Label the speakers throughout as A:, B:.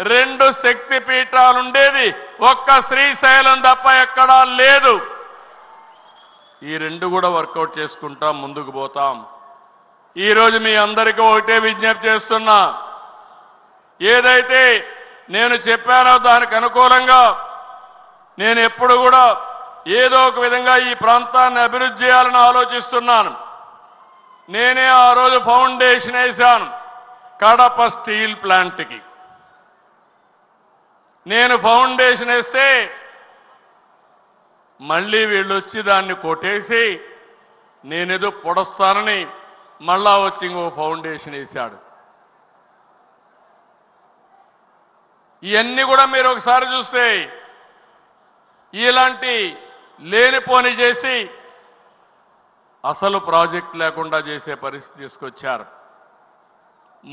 A: 2 శక్తి పీఠాలు ఉండేది ఒక్క శ్రీశైలం తప్ప ఎక్కడా లేదు. ఈ 2 కూడా వర్కౌట్ చేసుకుంటాం, ముందుకు పోతాం. ఈరోజు మీ అందరికీ ఒకటే విజ్ఞప్తి చేస్తున్నా, ఏదైతే నేను చెప్పానో దానికి అనుకూలంగా నేను ఎప్పుడు కూడా ఏదో ఒక విధంగా ఈ ప్రాంతాన్ని అభివృద్ధి చేయాలని ఆలోచిస్తున్నాను. నేనే ఆ రోజు ఫౌండేషన్ వేశాను కడప స్టీల్ ప్లాంట్కి. నేను ఫౌండేషన్ వేస్తే మళ్ళీ వీళ్ళు వచ్చి దాన్ని కొట్టేసి నేనేదో పొడస్తానని మళ్ళా వచ్చి ఇంకో ఫౌండేషన్ వేశాడు. ఇవన్నీ కూడా మీరు ఒకసారి చూస్తే ఇలాంటి లేనిపోని చేసి అసలు ప్రాజెక్ట్ లేకుండా చేసే పరిస్థితి తీసుకొచ్చారు.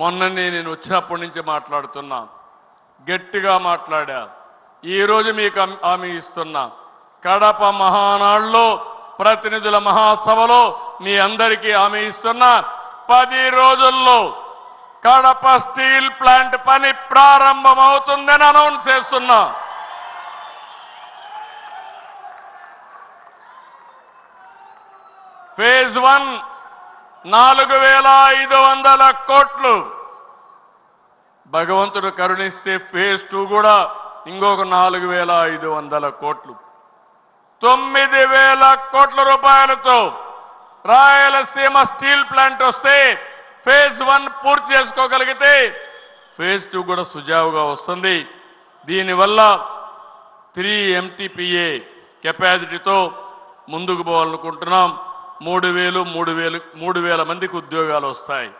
A: మొన్ననే నేను వచ్చినప్పటి నుంచి మాట్లాడుతున్నా, గట్టిగా మాట్లాడా. ఈరోజు మీకు హామీ ఇస్తున్నా, కడప మహానాడులో ప్రతినిధుల మహాసభలో మీ అందరికీ హామీ ఇస్తున్నా, 10 రోజుల్లో కడప స్టీల్ ప్లాంట్ పని ప్రారంభమవుతుందని అనౌన్స్ చేస్తున్నా. ఫేజ్ 1 4,500 కోట్లు. భగవంతుడు కరుణిస్తే ఫేజ్ 2 కూడా ఇంకొక 4,500 కోట్లు. 9,000 కోట్ల రూపాయలతో రాయలసీమ స్టీల్ ప్లాంట్ వస్తే ఫేజ్ 1 పూర్తి చేసుకోగలిగితే ఫేజ్ 2 కూడా సుజావుగా వస్తుంది. దీనివల్ల 3 MTPA కెపాసిటీతో ముందుకు పోవాలనుకుంటున్నాం. 3,000 మందికి ఉద్యోగాలు వస్తాయి.